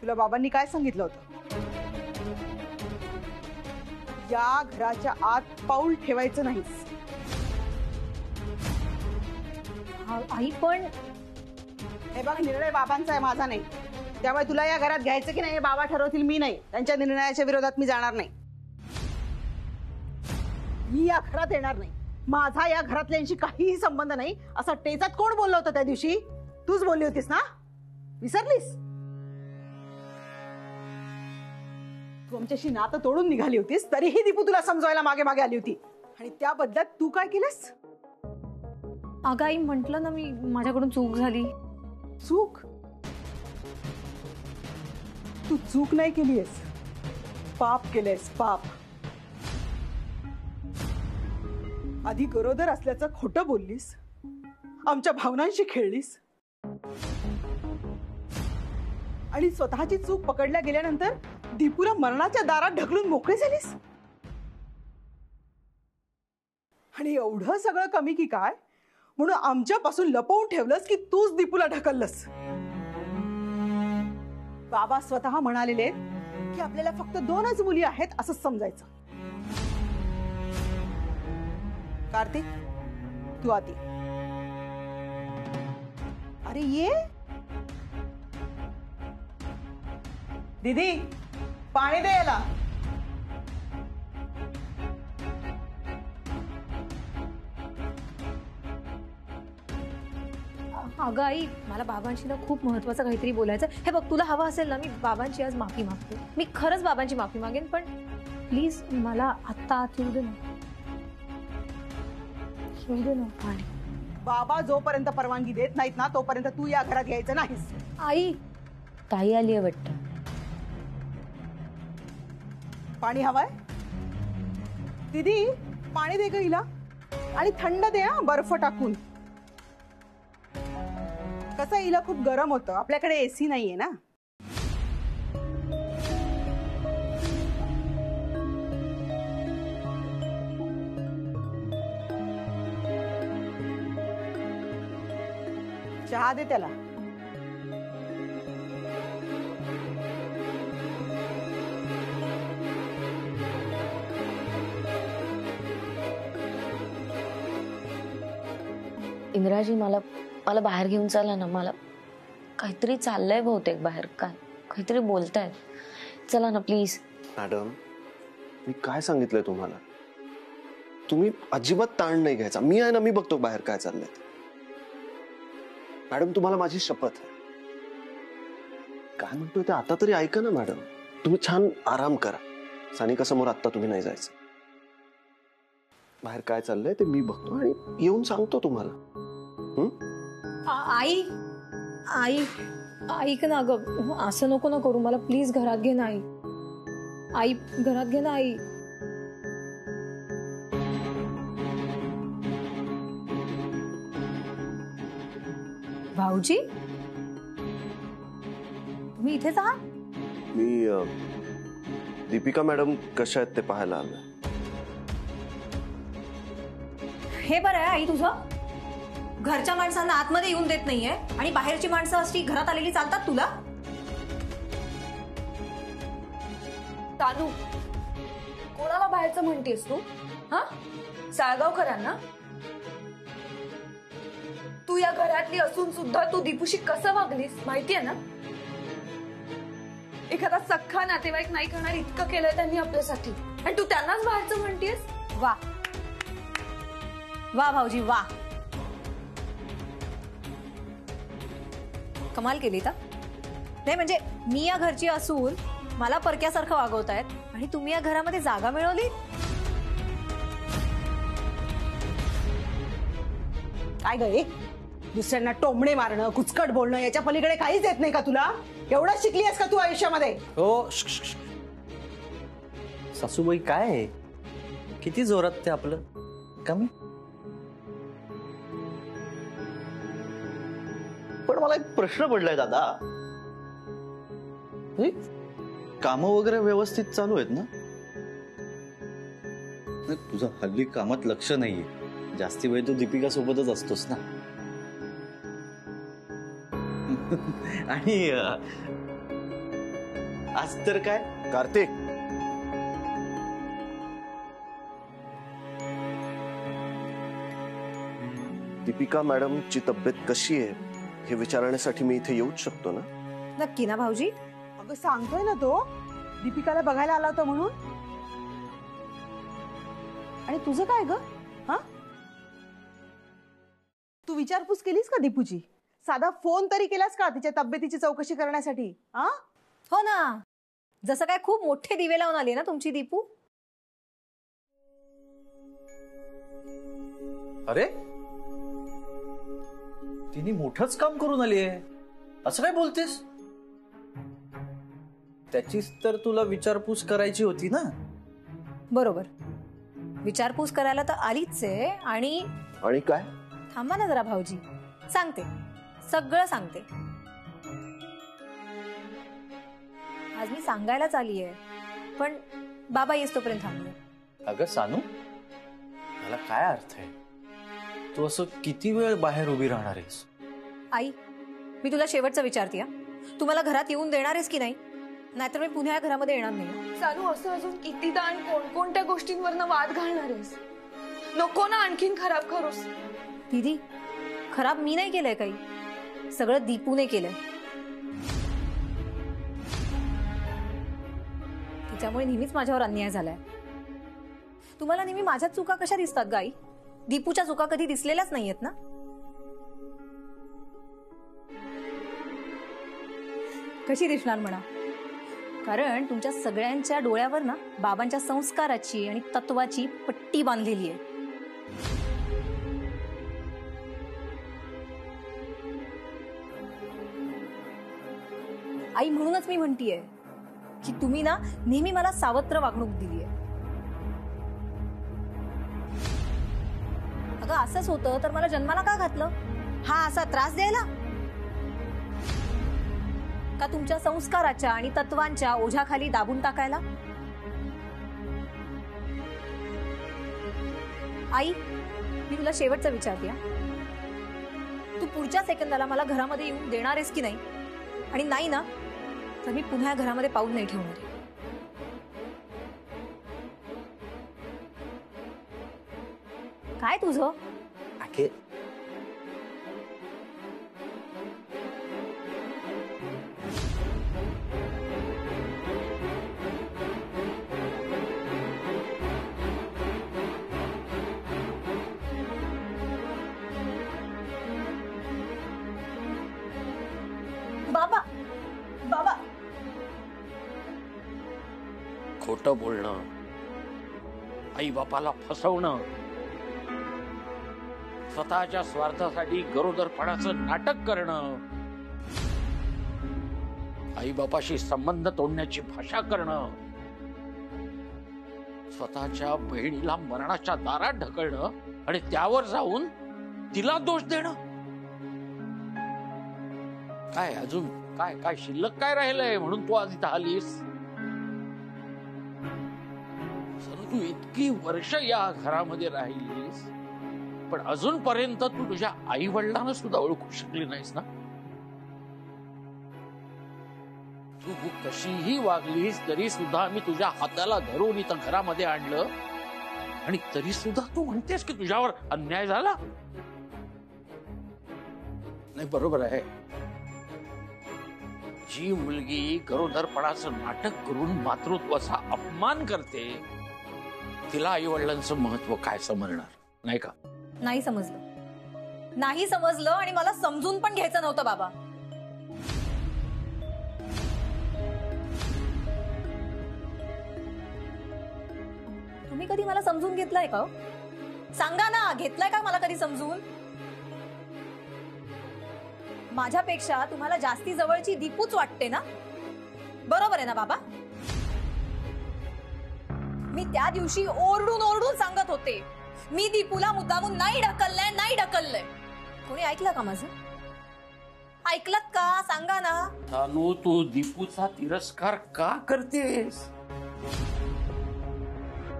तुला बाबांनी काय सांगितलं होतं? या घराच्या आत पाऊल ठेवायचं नाहीस. आई पण हे बघ, निर्णय बाबांचा आहे, माझा नाही. त्यामुळे तुला या घरात घ्यायचं की नाही हे बाबा ठरवतील, मी नाही. त्यांच्या निर्णयाच्या विरोधात मी जाणार नाही. मी या घरात येणार नाही. माझा या घरातल्यांशी काहीही संबंध नाही असं टेचात कोण बोललं होतं त्या दिवशी? तूच बोलली होतीस ना? विसरलीस? तू आमच्याशी नातं तोडून निघाली होतीस, तरीही दीपू तुला समजवायला मागे मागे आली होती. आणि त्या बदल्यात तू काय केलंस? अगं आई, म्हटलं ना मी, माझ्याकडून चूक झाली. चूक? तू चूक नाही केलीयस, पाप केलंयस, पाप. आधी गरोदर असल्याचं खोटं बोललीस, आमच्या भावनांशी खेळलीस, आणि स्वतःची चूक पकडल्या गेल्यानंतर दीपूला मरणाच्या दारात ढकलून मोकळी झालीस. आणि एवढं सगळं कमी की काय, म्हणून आमच्यापासून लपवून ठेवलंस की तूच दीपूला ढकललंस. बाबा स्वतः म्हणालेले की आपल्याला फक्त 2च मुली आहेत असं समजायचं. कार्तिक, तू आती. अरे ये दीदी, पाणी दे याला. अगं आई, मला बाबांशी ना खूप महत्वाचं काहीतरी बोलायचं. हे बघ, तुला हवं असेल ना, मी बाबांची आज माफी मागते. मी खरंच बाबांची माफी मागेन, पण प्लीज मला आत्ता आत येऊ दे ना. येऊ दे ना पाणी. बाबा जोपर्यंत परवानगी देत नाहीत ना, तोपर्यंत तू या घरात यायचं नाहीस. आई, ताई आली आहे वाटतं. पाणी हवंय? दीदी, पाणी दे ग हिला. आणि थंड दे हा, बर्फ टाकून. कसं हिला खूप गरम होतं, आपल्याकडे एसी नाहीये ना. चहा दे त्याला. इंद्राजी, मला बाहेर घेऊन चला ना. मला काहीतरी चाललंय बहुतेक बाहेर. काहीतरी बोलतायत. चला ना प्लीज. मॅडम, मी काय सांगितलंय तुम्हाला? तुम्ही अजिबात ताण नाही घ्यायचा. मी आहे ना, मी बघतो बाहेर काय चाललंय. मॅडम, तुम्हाला माझी शपथ आहे. काय म्हणतोय ते आता तरी ऐका ना मॅडम. तुम्ही छान आराम करा. सानिकासमोर आत्ता तुम्ही नाही जायचं. बाहेर काय चाललंय ते मी बघतो आणि येऊन सांगतो तुम्हाला. आई, आई ऐक ना ग, असं नको ना करू. मला प्लीज घरात घे ना आई. आई, घरात घे ना आई. भाऊजी, तुम्ही इथेच आहात? मी दीपिका मॅडम कशा आहेत ते पाहायला आलोय. हे बरं आहे आई तुझं. घरच्या माणसांना आतमध्ये येऊन देत नाहीये आणि बाहेरची माणसं अशी घरात आलेली चालतात तुला? तानू, कोणाला बाहेरचं म्हणतेस तू? हा, साळगावकरांना? तू या घरातली असून सुद्धा तू दीपूशी कसं वागलीस माहितीये ना? एखादा सख्खा नातेवाईक नाही करणार इतकं केलंय त्यांनी आपल्यासाठी, आणि तू त्यांनाच बाहेरचं म्हणतेस? वा वा भाऊजी, वा. कमाल केली का? नाही म्हणजे मी या घरची असून मला परक्यासारखं वागवतायत आणि तुम्ही या घरामध्ये जागा मिळवली. काय ग, दुसऱ्यांना टोमणे मारणं, कुचकट बोलणं, याच्या पलीकडे काहीच येत नाही का तुला? एवढं शिकली आहेस का तू आयुष्यामध्ये? हो, सासूबाई काय आहे? किती जोरात ते आपलं कमी. पण मला एक प्रश्न पडलाय दादा. काम वगैरे व्यवस्थित चालू आहेत ना? तुझं हल्ली कामात लक्ष नाहीये. जास्ती वेळ तू दीपिका सोबतच असतोस ना. आणि आज तर काय कार्तिक, दीपिका मॅडमची तब्येत कशी आहे हे विचारण्यासाठी मी इथे येऊच शकतो ना? नक्की ना भाऊजी? अगं सांगतोय ना तो, दीपिकाला बघायला आला होता म्हणून. आणि तुझं काय ग? हा, तू विचारपूस केलीस का दीपूची? साधा फोन तरी केलास का तिच्या तब्येतीची चौकशी करण्यासाठी? हा, हो ना, जसं काय खूप मोठे दिवे लावून आली ना तुमची दीपू. अरे तिने मोठंच काम करून आली आहे, असं काय बोलतेस? त्याचीच तर तुला विचारपूस करायची होती ना? बरोबर, विचारपूस करायला तर आलीच आहे. आणि काय? थांबा ना जरा भाऊजी, सांगते, सगळं सांगते. आज मी सांगायलाच आली आहे, पण बाबा येस तोपर्यंत थांबले. अगं सानू, मला काय अर्थ आहे? तू असं किती वेळ बाहेर उभी राहणार आहेस? आई, मी तुला शेवटचं विचारते, तू मला घरात येऊन देणार आहेस की नाही? नाहीतर मी पुन्हा या घरामध्ये येणार नाही. सानू, असं अजून कितीदा आणि कोणकोणत्या गोष्टींवरनं वाद घालणार आहेस? नको ना आणखीन खराब करूस. दीदी, खराब मी नाही केलंय काही, सगळं दीपूने केलंय. तिच्यामुळे नेहमीच माझ्यावर अन्याय झालाय. तुम्हाला नेहमी माझ्या चुका कशा दिसतात गाई? दीपूच्या चुका कधी दिसलेल्याच नाहीयेत ना? कशी दिसणार म्हणा? कारण तुमच्या सगळ्यांच्या डोळ्यावर ना बाबांच्या संस्काराची आणि तत्वाची पट्टी बांधलेली आहे. आई, म्हणूनच मी म्हणतीये की तुम्ही ना नेहमी मला सावत्र वागणूक दिली आहे. अगं असंच होतं तर मला जन्माला का घातलं? हा असा त्रास द्यायला? का तुमच्या संस्काराच्या आणि तत्वांच्या ओझ्याखाली दाबून टाकायला? आई, मी तुला शेवटचं विचारते, तू पुढच्या सेकंदाला मला घरामध्ये येऊन देणार आहेस की नाही? आणि नाही ना, तर मी पुन्हा घरामध्ये पाऊल नाही ठेवणार. काय तुझं? बाबा, बाबा, खोटं बोलणं, आई बापाला फसवणं, स्वतःच्या स्वार्थासाठी गरोदरपणाचं नाटक करणं, आई बापाशी संबंध तोडण्याची भाषा करणं, स्वतःच्या बहिणीला मरणाच्या दारात ढकलणं आणि त्यावर जाऊन तिला दोष देणं. काय अजून काय काय शिल्लक काय राहिलंय म्हणून तू आज इथं आलीस? तू इतकी वर्ष या घरामध्ये राहिलीस, पण अजूनपर्यंत तू तुझ्या आई वडिलांना सुद्धा ओळखू शकली नाहीस ना? तू कशीही वागलीस तरी सुद्धा मी तुझ्या हाताला धरून इथं घरामध्ये आणलं, आणि तरी सुद्धा तू म्हणतेस की तुझ्यावर अन्याय झाला. नाही, बरोबर आहे. जी मुलगी गरोदरपणाचं नाटक करून मातृत्वाचा अपमान करते, तिला आई वडिलांचं महत्व काय समजणार नाही का? नाही समजलं, नाही समजलं, आणि मला समजून पण घ्यायचं नव्हतं बाबा. तुम्ही कधी मला समजून घेतलंय का? सांगा ना, घेतलंय का मला कधी समजून? माझ्यापेक्षा तुम्हाला जास्ती जवळची दीपूच वाटते ना? बरोबर आहे ना बाबा? मी त्या दिवशी ओरडून ओरडून सांगत होते, मी दीपूला मुद्दामून नाही ढकललंय, नाही ढकललंय. कोणी ऐकलं का माझं? ऐकलत का? सांगा ना. सानू, तू दीपूचा तिरस्कार का करतेस?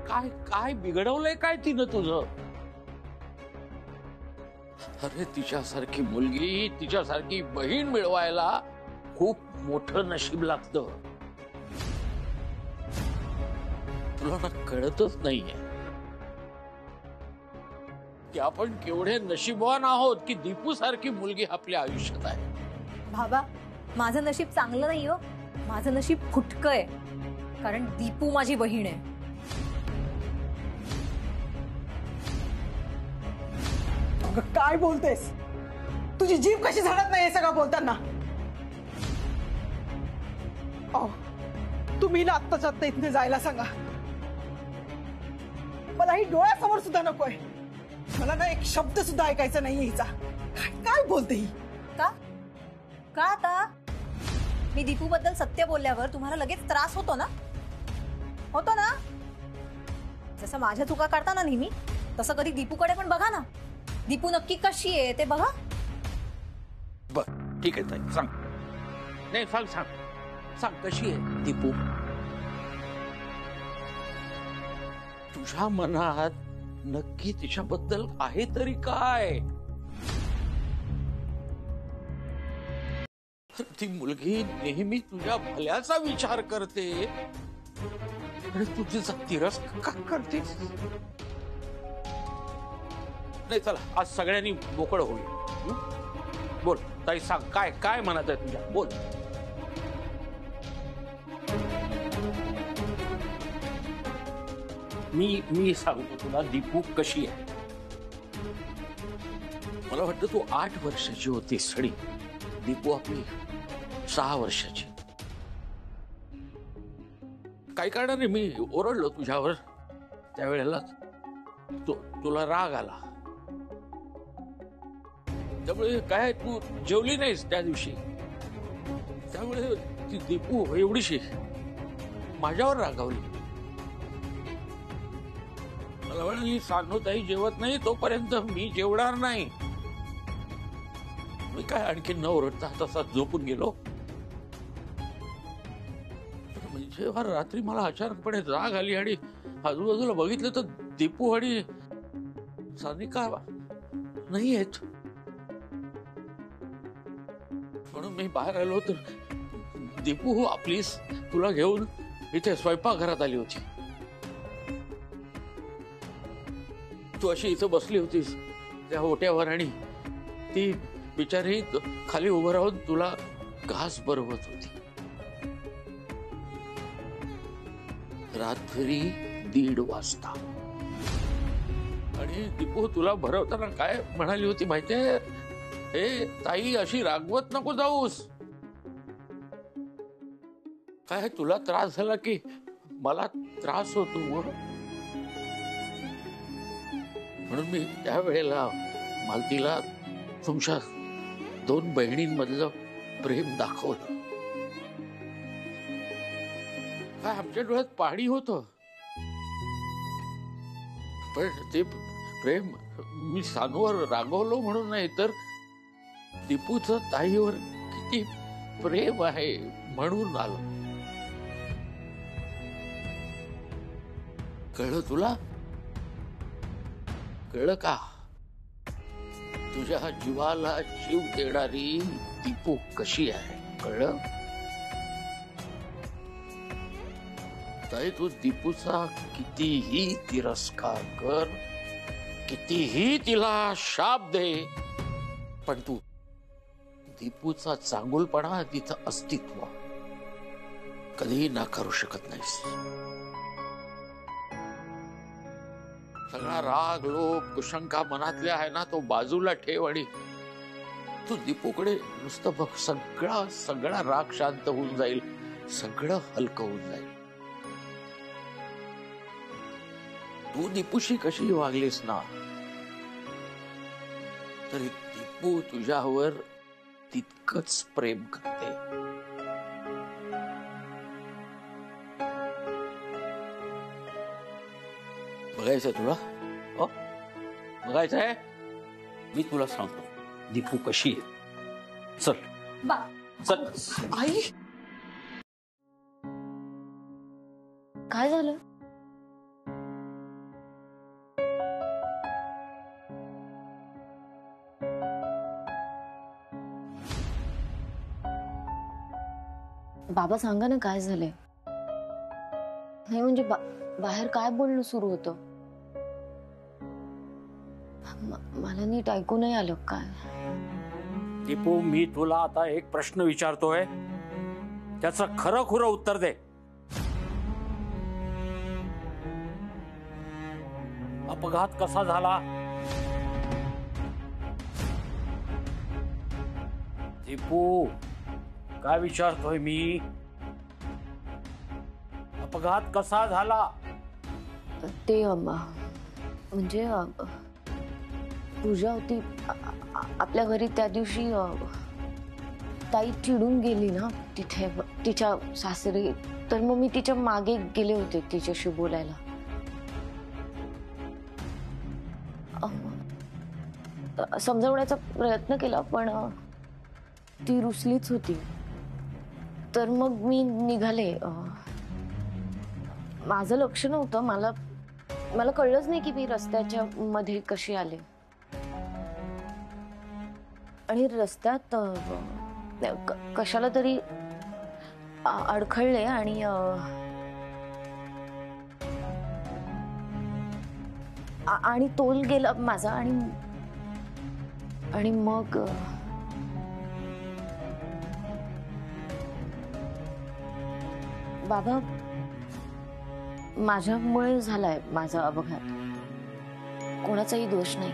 काय काय बिघडवलंय काय तिनं तुझं? अरे, तिच्यासारखी मुलगी, तिच्यासारखी बहीण मिळवायला खूप मोठं नशीब लागतं. तुला ना कळतच नाहीये की आपण केवढे नशीबवान आहोत की दीपू सारखी मुलगी आपल्या आयुष्यात आहे. बाबा, माझं नशीब चांगलं नाही हो, माझं नशीब फुटकं आहे. कारण दीपू माझी बहीण आहे. अगं, काय बोलतेस? तुझी जीभ कशी झाडत नाही हे सगळं बोलताना? अहो, तुम्ही हिला आत्ताच्या आत्ता इथनं जायला सांगा. मला ही डोळ्यासमोर सुद्धा नकोय. मला ना एक शब्द सुद्धा ऐकायचा नाहीये हिचा. काय काय बोलते ही? का का आता मी दीपू बद्दल सत्य बोलल्यावर तुम्हाला लगेच त्रास होतो ना? होतो ना? जसं माझ्या चुका काढता ना नेहमी, तसं कधी दीपूकडे पण बघा ना. दीपू नक्की कशी आहे ते बघा. बर, ठीक आहे ताई, सांग. नाही, सांग सांग सांग कशी आहे दीपू? तुझ्या मनात नक्की तिच्याबद्दल आहे तरी काय? ती मुलगी नेहमी तुझ्या भल्याचा विचार करते आणि तू तिचा तिरस्कार का करतेस? नाही, चला आज सगळ्यांनी मोकळं होईल. बोल ताई, सांग काय काय मनात आहे तुझ्या, बोल. मी सांगतो तुला दीपू कशी आहे. मला वाटतं तू 8 वर्षाची होतीस आणि दीपू आपली 6 वर्षाची. काही कारणाने मी ओरडलो तुझ्यावर, त्यावेळेला तुला राग आला. त्यामुळे काय तू जेवली नाहीस त्या दिवशी. त्यामुळे ती दीपू एवढीशी माझ्यावर रागावली. मला म्हणाली, सानूताई जेवत नाही तोपर्यंत मी जेवणार नाही. मी काय आणखी न ओरडता तसा झोपून गेलो. जेव्हा रात्री मला अचानकपणे जाग आली आणि आजूबाजूला बघितलं तर दीपू आणि सानिका नाही आहेत. म्हणून मी बाहेर आलो तर दीपू आपली तुला घेऊन इथे स्वयंपाकघरात आली होती. तू अशी इथं बसली होतीस त्या ओट्यावर आणि ती बिचारी खाली उभं राहून तुला घास भरवत होती. रात्री 1:30 वाजता. आणि दीपू तुला भरवताना काय म्हणाली होती माहितीये? हे ताई, अशी रागवत नको जाऊस. काय तुला त्रास झाला की मला त्रास होतो म्हणून मी त्यावेळेला मालतीला तुमच्या 2 बहिणींमधलं प्रेम दाखवलं. काय आमच्या डोळ्यात पाणी होतं. पण ते प्रेम मी सानूवर रागवलो म्हणून नाही, तर दीपूचं ताईवर किती प्रेम आहे म्हणून आलं. कळलं तुला? कळलं का? तुझ्या जीवाला जीव देणारी दीपू कशी आहे, कळलं? ताई, तू दीपूचा कितीही तिरस्कार कर, कितीही तिला शाप दे, पण तू दीपूचा चांगुलपणा, तिचं अस्तित्व कधीही नाकारू शकत नाहीस. सगळा राग, लोभ, कुशंका मनातल्या आहे ना, तो बाजूला ठेव आणि तू दीपूकडे नुसतं बघ. सगळा राग शांत होऊन जाईल, सगळं हलकं होऊन जाईल. तू दीपूशी कशी वागलीस ना, तरी दीपू तुझ्यावर तितकंच प्रेम करते. बघायचंय तुला? बघायचंय? मी तुला सांगतो दीपू कशी आहे. चल चल. आई, काय झालं? बाबा सांगा ना काय झालंय. नाही म्हणजे बाहेर काय बोलणं सुरू होतं? मला नीट ऐकू नाही आलं काय. दीपू, मी तुला आता एक प्रश्न विचारतोय, त्याचं खरं खुरं उत्तर दे. अपघात कसा झाला? दीपू, काय विचारतोय मी? अपघात कसा झाला? ते म्हणजे पूजा होती आपल्या घरी त्या दिवशी. ताई चिडून गेली ना तिथे तिच्या सासरी, तर मग मी तिच्या मागे गेले होते तिच्याशी बोलायला. समजावण्याचा प्रयत्न केला पण ती रुसलीच होती. तर मग मी निघाले. माझं लक्ष नव्हतं, मला कळलंच नाही की मी रस्त्याच्या मध्ये कशी आले. आणि रस्त्यात कशाला तरी अडखळले आणि तोल गेला माझा. आणि मग बाबा, माझ्यामुळे झालाय माझा अपघात, कोणाचाही दोष नाही.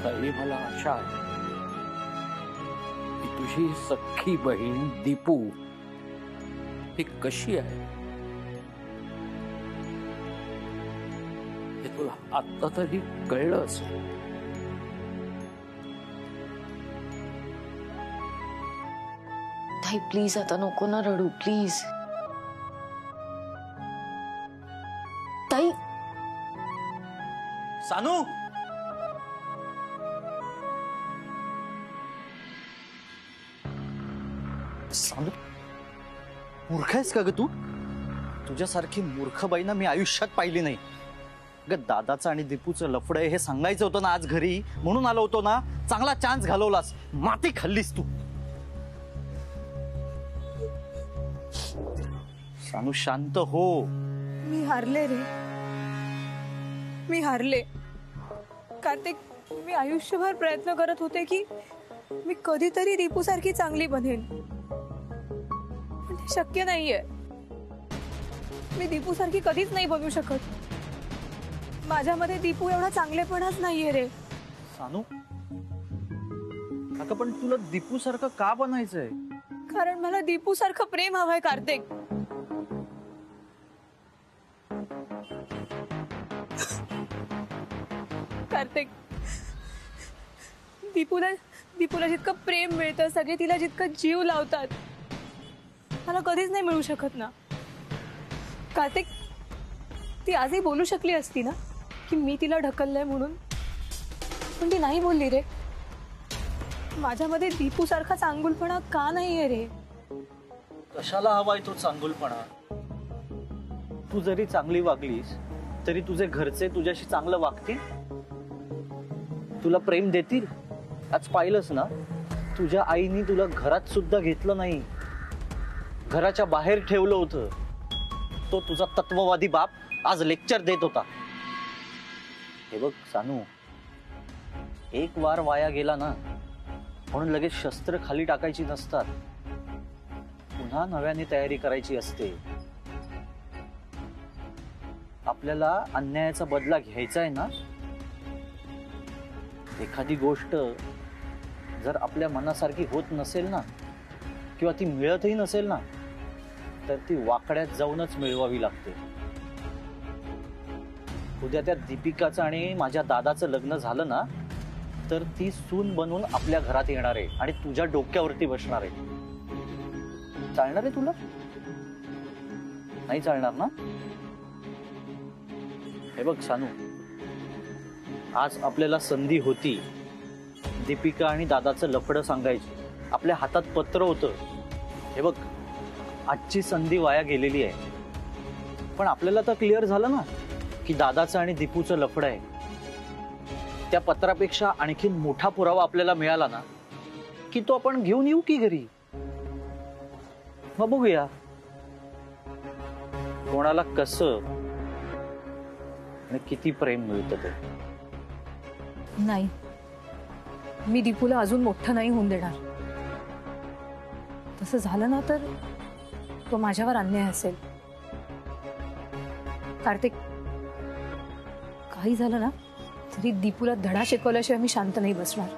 ताई, मला आशा आहे की तुझी सख्खी बहीण दीपू ही कशी आहे हे तुला आता तरी कळलं असेल. ताई प्लीज आता नको ना रडू, प्लीज. ताई. सानू, सानू, मूर्ख आहेस का ग तू? तुझ्यासारखी मूर्ख बाईना मी आयुष्यात पाहिली नाही ग. दादाचं आणि दीपूचं लफडं हे सांगायचं होतं ना आज घरी, म्हणून आलो होतो ना. चांगला चान्स घालवलास, माती खाल्लीस तू. सानू शांत हो. मी हारले रे, मी हारले. कार्तिक, मी आयुष्यभर प्रयत्न करत होते की मी कधीतरी दीपू सारखी चांगली बनेन, पण ते शक्य नाहीये. मी दीपू सारखी कधीच नाही बनू शकत. माझ्यामध्ये दीपू एवढा चांगलेपणाच नाहीये रे. सानू, अगं पण तुला दीपू सारखं का बनायचंय? कारण मला दीपू सारखं प्रेम हवंय कार्तिक. कार्तिक, दीपूला जितकं प्रेम मिळतं, सगळे तिला जितकं जीव लावतात, मला कधीच नाही मिळू शकत ना. कार्तिक, ती आजही बोलू शकली असती ना की मी तिला ढकललंय म्हणून, पण ती नाही बोलली रे. माझ्यामध्ये दीपू सारखा चांगुलपणा का नाहीये रे? कशाला हवाय तो चांगुलपणा? तू जरी चांगली वागलीस तरी तुझे घरचे तुझ्याशी चांगलं वागतील, तुला प्रेम देतील. आज पाहिलंस ना, तुझ्या आईनी तुला घरात सुद्धा घेतलं नाही, घराच्या बाहेर ठेवलं होतं. तो तुझा तत्ववादी बाप आज लेक्चर देत होता. हे बघ सानू, एक वार वाया गेला ना म्हणून लगेच शस्त्र खाली टाकायची नसतात, पुन्हा नव्याने तयारी करायची असते. आपल्याला अन्यायाचा बदला घ्यायचा आहे ना. एखादी गोष्ट जर आपल्या मनासारखी होत नसेल ना, किंवा ती मिळतही नसेल ना, तर ती वाकड्यात जाऊनच मिळवावी लागते. उद्या त्या दीपिकाचं आणि माझ्या दादाचं लग्न झालं ना, तर ती सून बनून आपल्या घरात येणार आहे आणि तुझ्या डोक्यावरती बसणार आहे. चालणार आहे तुला? नाही चालणार ना? हे बघ सानू, आज आपल्याला संधी होती दीपिका आणि दादाचं लफडं सांगायची. आपल्या हातात पत्र होतं. हे बघ, आजची संधी वाया गेलेली आहे. पण आपल्याला तर क्लिअर झालं ना की दादाचं आणि दीपूचं लफडं आहे. त्या पत्रापेक्षा आणखीन मोठा पुरावा आपल्याला मिळाला ना की तो आपण घेऊन येऊ की घरी, मग बघूया कोणाला कसं आणि किती प्रेम मिळतं ते. नाही, मी दीपूला अजून मोठं नाही होऊन देणार. तसं झालं ना तर तो माझ्यावर अन्याय असेल. कार्तिक, काही झालं ना तरी दीपूला धडा शिकवल्याशिवाय मी शांत नाही बसणार.